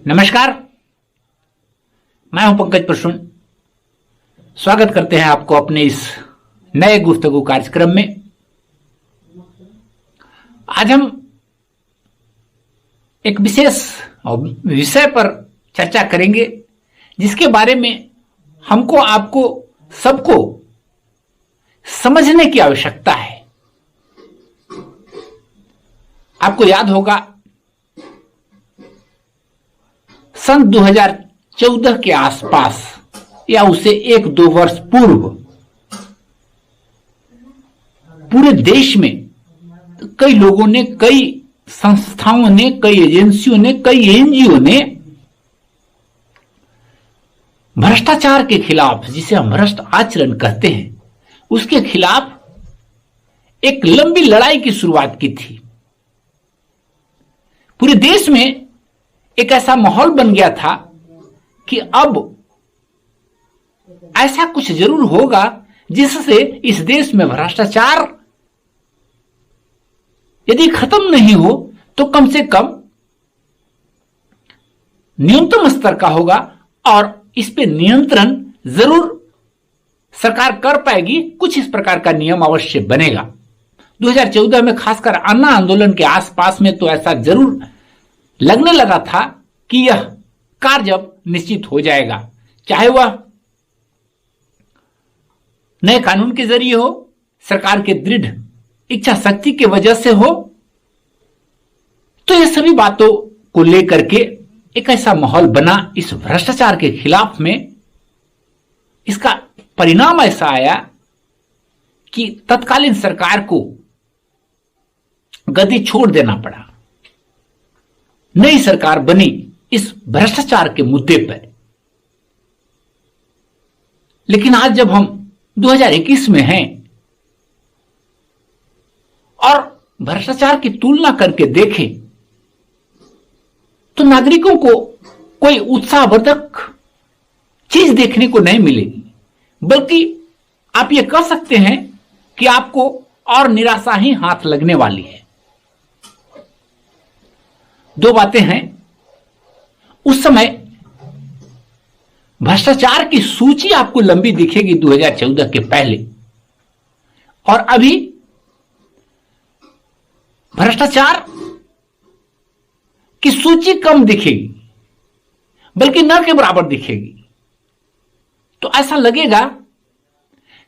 नमस्कार, मैं हूं पंकज प्रसून। स्वागत करते हैं आपको अपने इस नए गुफ्तगू कार्यक्रम में। आज हम एक विशेष विषय पर चर्चा करेंगे जिसके बारे में हमको, आपको, सबको समझने की आवश्यकता है। आपको याद होगा सन 2014 के आसपास या उसे 1-2 वर्ष पूर्व पूरे देश में कई लोगों ने, कई संस्थाओं ने, कई एजेंसियों ने, कई एनजीओ ने भ्रष्टाचार के खिलाफ, जिसे हम भ्रष्ट आचरण कहते हैं, उसके खिलाफ एक लंबी लड़ाई की शुरुआत की थी। पूरे देश में एक ऐसा माहौल बन गया था कि अब ऐसा कुछ जरूर होगा जिससे इस देश में भ्रष्टाचार यदि खत्म नहीं हो तो कम से कम न्यूनतम स्तर का होगा और इस पे नियंत्रण जरूर सरकार कर पाएगी। कुछ इस प्रकार का नियम अवश्य बनेगा। 2014 में खासकर अन्ना आंदोलन के आसपास में तो ऐसा जरूर लगने लगा था कि यह कार्य अब निश्चित हो जाएगा, चाहे वह नए कानून के जरिए हो, सरकार के दृढ़ इच्छा शक्ति की वजह से हो। तो ये सभी बातों को लेकर के एक ऐसा माहौल बना इस भ्रष्टाचार के खिलाफ में। इसका परिणाम ऐसा आया कि तत्कालीन सरकार को गद्दी छोड़ देना पड़ा। नई सरकार बनी इस भ्रष्टाचार के मुद्दे पर। लेकिन आज जब हम 2021 में हैं और भ्रष्टाचार की तुलना करके देखें तो नागरिकों को कोई उत्साहवर्धक चीज देखने को नहीं मिलेगी, बल्कि आप ये कह सकते हैं कि आपको और निराशा ही हाथ लगने वाली है। दो बातें हैं। उस समय भ्रष्टाचार की सूची आपको लंबी दिखेगी 2014 के पहले, और अभी भ्रष्टाचार की सूची कम दिखेगी, बल्कि न के बराबर दिखेगी। तो ऐसा लगेगा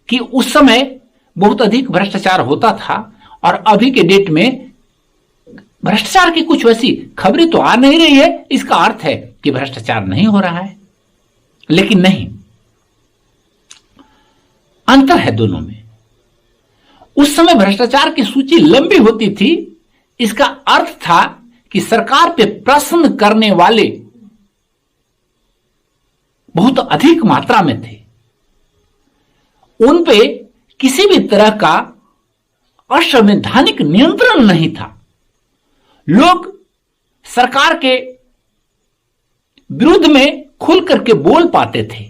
कि उस समय बहुत अधिक भ्रष्टाचार होता था और अभी के डेट में भ्रष्टाचार की कुछ वैसी खबरें तो आ नहीं रही है। इसका अर्थ है कि भ्रष्टाचार नहीं हो रहा है, लेकिन नहीं, अंतर है दोनों में। उस समय भ्रष्टाचार की सूची लंबी होती थी। इसका अर्थ था कि सरकार पे प्रश्न करने वाले बहुत अधिक मात्रा में थे। उन पे किसी भी तरह का असंवैधानिक नियंत्रण नहीं था। लोग सरकार के विरुद्ध में खुल करके बोल पाते थे।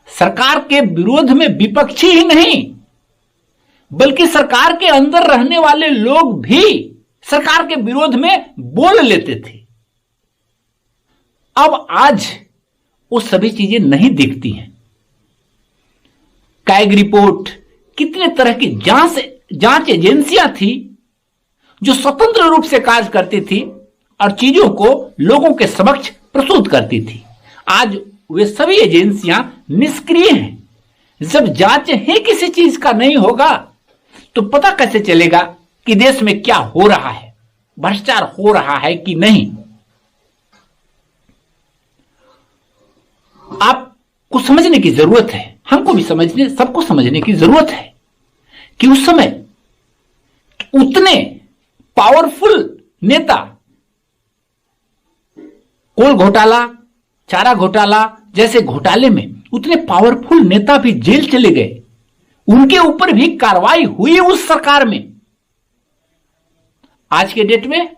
सरकार के विरोध में विपक्षी ही नहीं, बल्कि सरकार के अंदर रहने वाले लोग भी सरकार के विरोध में बोल लेते थे। अब आज वो सभी चीजें नहीं दिखती हैं। कैग रिपोर्ट, कितने तरह की जांच एजेंसियां थी जो स्वतंत्र रूप से कार्य करती थी और चीजों को लोगों के समक्ष प्रस्तुत करती थी। आज वे सभी एजेंसियां निष्क्रिय हैं। जब जांच ही किसी चीज का नहीं होगा तो पता कैसे चलेगा कि देश में क्या हो रहा है, भ्रष्टाचार हो रहा है कि नहीं। आपको समझने की जरूरत है, हमको भी समझने, सबको समझने की जरूरत है कि उस समय उतने पावरफुल नेता, कोल घोटाला, चारा घोटाला जैसे घोटाले में उतने पावरफुल नेता भी जेल चले गए। उनके ऊपर भी कार्रवाई हुई उस सरकार में। आज के डेट में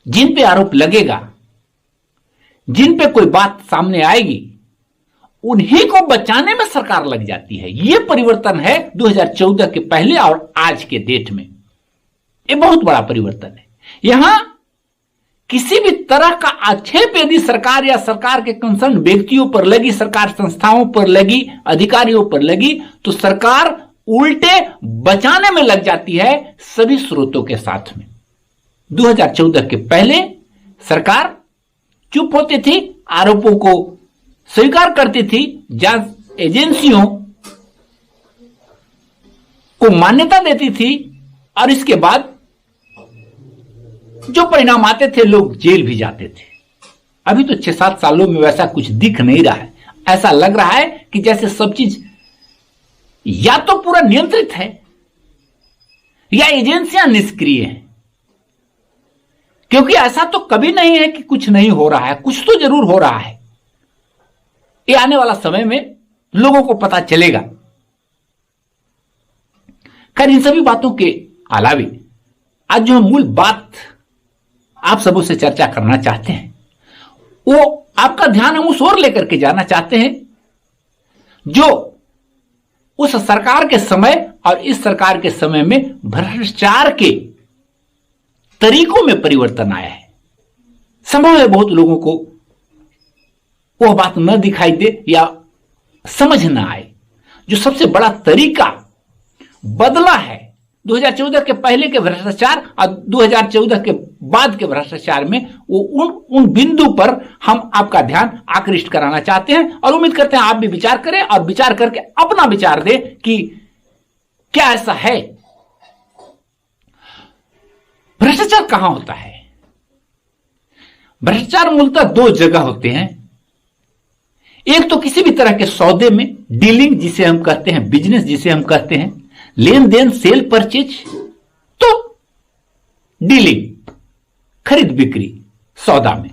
जिन पे आरोप लगेगा, जिन पे कोई बात सामने आएगी, उन्हीं को बचाने में सरकार लग जाती है। यह परिवर्तन है 2014 के पहले और आज के डेट में। यह बहुत बड़ा परिवर्तन है। यहां किसी भी तरह का आक्षेप यदि सरकार या सरकार के कंसर्न व्यक्तियों पर लगी, सरकार संस्थाओं पर लगी, अधिकारियों पर लगी, तो सरकार उल्टे बचाने में लग जाती है सभी स्रोतों के साथ में। 2014 के पहले सरकार चुप होती थी, आरोपों को स्वीकार करती थी, जांच एजेंसियों को मान्यता देती थी, और इसके बाद जो परिणाम आते थे लोग जेल भी जाते थे। अभी तो 6-7 सालों में वैसा कुछ दिख नहीं रहा है। ऐसा लग रहा है कि जैसे सब चीज या तो पूरा नियंत्रित है या एजेंसियां निष्क्रिय हैं, क्योंकि ऐसा तो कभी नहीं है कि कुछ नहीं हो रहा है, कुछ तो जरूर हो रहा है। ये आने वाला समय में लोगों को पता चलेगा। खैर, इन सभी बातों के अलावे आज जो मूल बात आप सबों से चर्चा करना चाहते हैं, वो आपका ध्यान हम उस ओर लेकर के जाना चाहते हैं जो उस सरकार के समय और इस सरकार के समय में भ्रष्टाचार के तरीकों में परिवर्तन आया है। संभव है बहुत लोगों को वह बात न दिखाई दे या समझ न आए। जो सबसे बड़ा तरीका बदला है 2014 के पहले के भ्रष्टाचार और 2014 के बाद के भ्रष्टाचार में, वो उन बिंदु पर हम आपका ध्यान आकृष्ट कराना चाहते हैं और उम्मीद करते हैं आप भी विचार करें और विचार करके अपना विचार दें कि क्या ऐसा है। भ्रष्टाचार कहां होता है? भ्रष्टाचार मूलतः 2 जगह होते हैं। एक तो किसी भी तरह के सौदे में डीलिंग जिसे हम कहते हैं, बिजनेस जिसे हम कहते हैं, लेन देन, सेल परचेज, तो डीलिंग, खरीद बिक्री, सौदा में।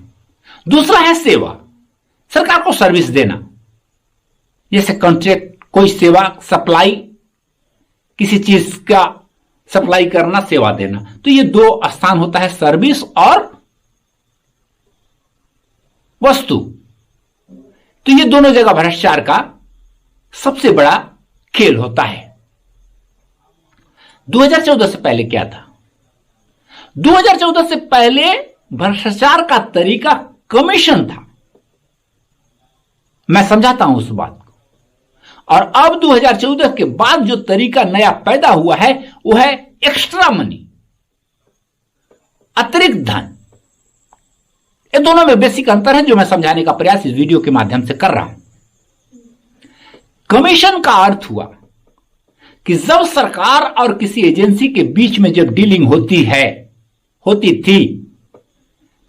दूसरा है सेवा, सरकार को सर्विस देना, जैसे कॉन्ट्रैक्ट, कोई सेवा सप्लाई, किसी चीज का सप्लाई करना, सेवा देना। तो ये 2 स्थान होता है, सर्विस और वस्तु। तो ये दोनों जगह भ्रष्टाचार का सबसे बड़ा खेल होता है। 2014 से पहले क्या था? 2014 से पहले भ्रष्टाचार का तरीका कमीशन था। मैं समझाता हूं उस बात को। और अब 2014 के बाद जो तरीका नया पैदा हुआ है वो है एक्स्ट्रा मनी, अतिरिक्त धन। ये दोनों में बेसिक अंतर है जो मैं समझाने का प्रयास इस वीडियो के माध्यम से कर रहा हूं। कमीशन का अर्थ हुआ कि जब सरकार और किसी एजेंसी के बीच में जब डीलिंग होती थी,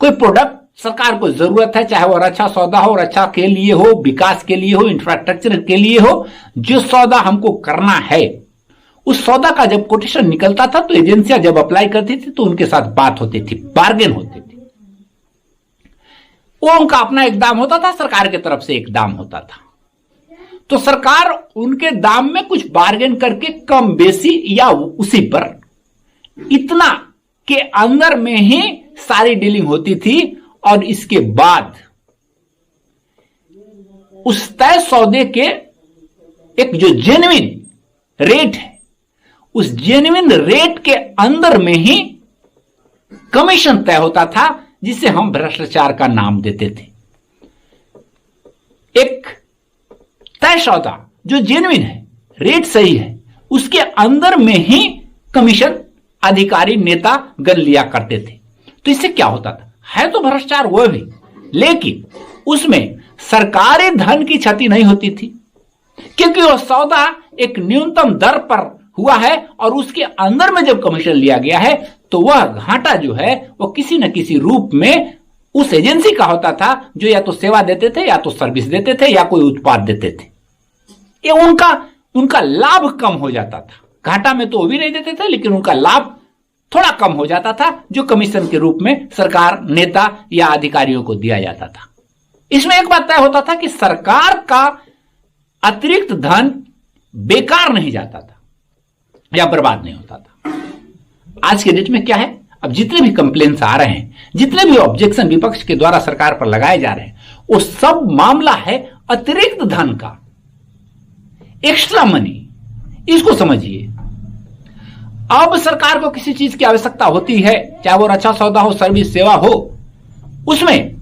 कोई प्रोडक्ट सरकार को जरूरत है, चाहे वो अच्छा सौदा हो, और अच्छा के लिए हो, विकास के लिए हो, इंफ्रास्ट्रक्चर के लिए हो, जो सौदा हमको करना है, उस सौदा का जब कोटेशन निकलता था तो एजेंसियां जब अप्लाई करती थी तो उनके साथ बात होती थी, बार्गेन होती थी। वो उनका अपना एक दाम होता था, सरकार की तरफ से एक दाम होता था। तो सरकार उनके दाम में कुछ बार्गेन करके कम बेसी या उसी पर, इतना के अंदर में ही सारी डीलिंग होती थी। और इसके बाद उस तय सौदे के एक जो जेन्युइन रेट है, उस जेन्युइन रेट के अंदर में ही कमीशन तय होता था, जिसे हम भ्रष्टाचार का नाम देते थे। एक तय सौदा जो जेन्युइन है, रेट सही है, उसके अंदर में ही कमीशन अधिकारी नेता गन लिया करते थे। तो इससे क्या होता था? है तो भ्रष्टाचार वह भी, लेकिन उसमें सरकारी धन की क्षति नहीं होती थी, क्योंकि वह सौदा एक न्यूनतम दर पर हुआ है और उसके अंदर में जब कमीशन लिया गया है तो वह घाटा जो है वह किसी न किसी रूप में उस एजेंसी का होता था, जो या तो सेवा देते थे, या तो सर्विस देते थे, या कोई उत्पाद देते थे। ये उनका लाभ कम हो जाता था। घाटा में तो वो भी नहीं देते थे, लेकिन उनका लाभ थोड़ा कम हो जाता था, जो कमीशन के रूप में सरकार, नेता या अधिकारियों को दिया जाता था। इसमें एक बात तय होता था कि सरकार का अतिरिक्त धन बेकार नहीं जाता था या बर्बाद नहीं होता था। आज के डेट में क्या है? अब जितने भी कंप्लेंट्स आ रहे हैं, जितने भी ऑब्जेक्शन विपक्ष के द्वारा सरकार पर लगाए जा रहे हैं, वो सब मामला है अतिरिक्त धन का, एक्स्ट्रा मनी। इसको समझिए। अब सरकार को किसी चीज की आवश्यकता होती है, चाहे वो अच्छा सौदा हो, सर्विस, सेवा हो, उसमें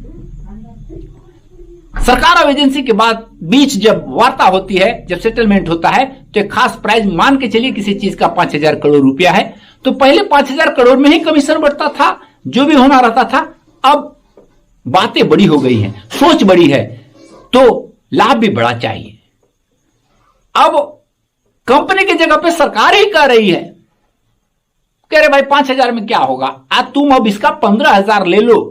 सरकार और एजेंसी के बाद बीच जब वार्ता होती है, जब सेटलमेंट होता है, तो एक खास प्राइस मान के चलिए किसी चीज का 5,000 करोड़ रुपया है, तो पहले 5,000 करोड़ में ही कमीशन बढ़ता था, जो भी होना रहता था। अब बातें बड़ी हो गई हैं, सोच बड़ी है, तो लाभ भी बड़ा चाहिए। अब कंपनी की जगह पे सरकार ही कह रही है, कह रहे भाई 5,000 में क्या होगा, आज तुम अब इसका 15,000 ले लो।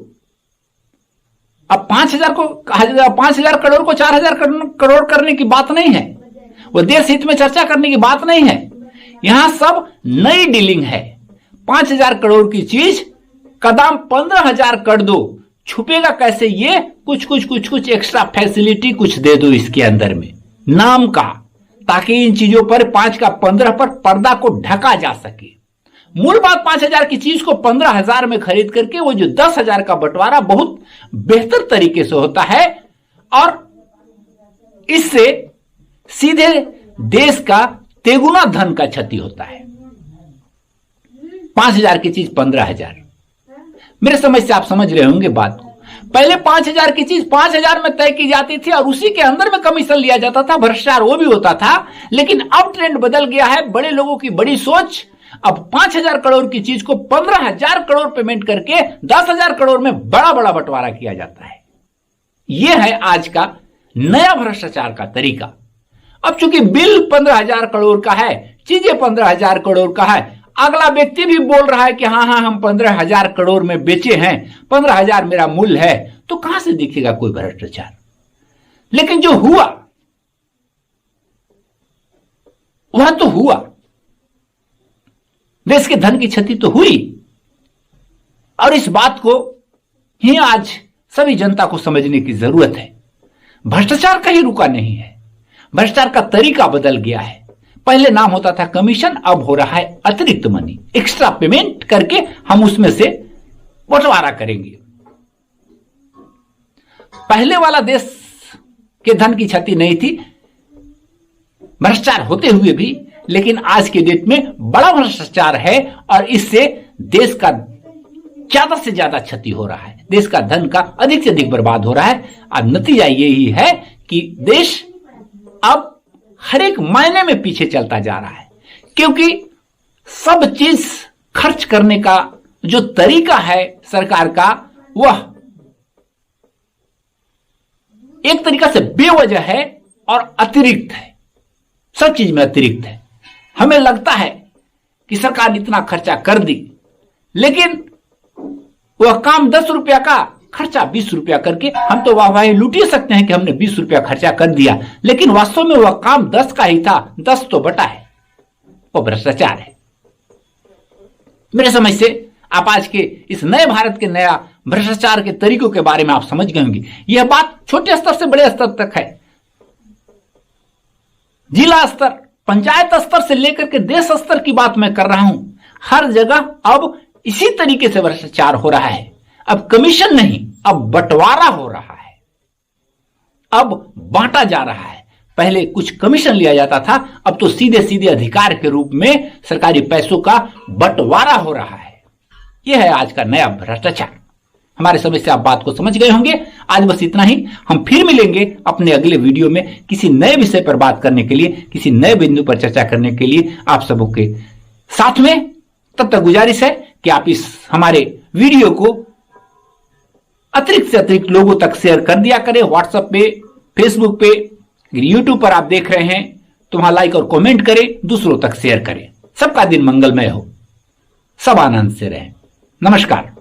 अब 5,000 करोड़ को 4,000 करोड़ करने की बात नहीं है, वो देश हित में चर्चा करने की बात नहीं है। यहां सब नई डीलिंग है। 5,000 करोड़ की चीज का दाम 15,000 कर दो, छुपेगा कैसे, ये कुछ एक्स्ट्रा फैसिलिटी कुछ दे दो इसके अंदर में नाम का, ताकि इन चीजों पर 5 का 15 पर पर्दा को ढका जा सके। मूल बात 5,000 की चीज को 15,000 में खरीद करके वो जो 10,000 का बंटवारा बहुत बेहतर तरीके से होता है, और इससे सीधे देश का तेगुना धन का क्षति होता है। 5,000 की चीज 15,000, मेरे समझ से आप समझ रहे होंगे बात को। पहले 5,000 की चीज 5,000 में तय की जाती थी और उसी के अंदर में कमीशन लिया जाता था, भ्रष्टाचार वो भी होता था। लेकिन अब ट्रेंड बदल गया है, बड़े लोगों की बड़ी सोच। अब 5,000 करोड़ की चीज को 15,000 करोड़ पेमेंट करके 10,000 करोड़ में बड़ा बड़ा बंटवारा किया जाता है। यह है आज का नया भ्रष्टाचार का तरीका। अब चूंकि बिल 15,000 करोड़ का है, चीजें 15,000 करोड़ का है, अगला व्यक्ति भी बोल रहा है कि हाँ हम 15,000 करोड़ में बेचे हैं, 15,000 मेरा मूल्य है, तो कहां से दिखेगा कोई भ्रष्टाचार। लेकिन जो हुआ वह तो हुआ, देश के धन की क्षति तो हुई, और इस बात को ही आज सभी जनता को समझने की जरूरत है। भ्रष्टाचार कहीं रुका नहीं है, भ्रष्टाचार का तरीका बदल गया है। पहले नाम होता था कमीशन, अब हो रहा है अतिरिक्त मनी, एक्स्ट्रा पेमेंट करके हम उसमें से बंटवारा करेंगे। पहले वाला देश के धन की क्षति नहीं थी, भ्रष्टाचार होते हुए भी, लेकिन आज के डेट में बड़ा भ्रष्टाचार है और इससे देश का ज्यादा से ज्यादा क्षति हो रहा है, देश का धन का अधिक से अधिक बर्बाद हो रहा है। अब नतीजा यही है कि देश अब हर एक मायने में पीछे चलता जा रहा है, क्योंकि सब चीज खर्च करने का जो तरीका है सरकार का, वह एक तरीका से बेवजह है और अतिरिक्त है, सब चीज में अतिरिक्त है। हमें लगता है कि सरकार इतना खर्चा कर दी, लेकिन वह काम 10 रुपया का खर्चा 20 रुपया करके हम तो वाहवाही लूट ही सकते हैं कि हमने 20 रुपया खर्चा कर दिया, लेकिन वास्तव में वह काम 10 का ही था, 10 तो बटा है, वो भ्रष्टाचार है। मेरे समझ से आप आज के इस नए भारत के नया भ्रष्टाचार के तरीकों के बारे में आप समझ गए होंगे। यह बात छोटे स्तर से बड़े स्तर तक है, जिला स्तर, पंचायत स्तर से लेकर के देश स्तर की बात मैं कर रहा हूं। हर जगह अब इसी तरीके से भ्रष्टाचार हो रहा है। अब कमीशन नहीं, अब बंटवारा हो रहा है, अब बांटा जा रहा है। पहले कुछ कमीशन लिया जाता था, अब तो सीधे सीधे अधिकार के रूप में सरकारी पैसों का बंटवारा हो रहा है। यह है आज का नया भ्रष्टाचार। हमारे समझ से आप बात को समझ गए होंगे। आज बस इतना ही। हम फिर मिलेंगे अपने अगले वीडियो में किसी नए विषय पर बात करने के लिए, किसी नए बिंदु पर चर्चा करने के लिए आप सबों के साथ में। तब तक गुजारिश है कि आप इस हमारे वीडियो को अतिरिक्त से अतिरिक्त लोगों तक शेयर कर दिया करें। व्हाट्सएप पे, फेसबुक पे, यूट्यूब पर आप देख रहे हैं तो वहां लाइक और कमेंट करें, दूसरों तक शेयर करें। सबका दिन मंगलमय हो, सब आनंद से रहें। नमस्कार।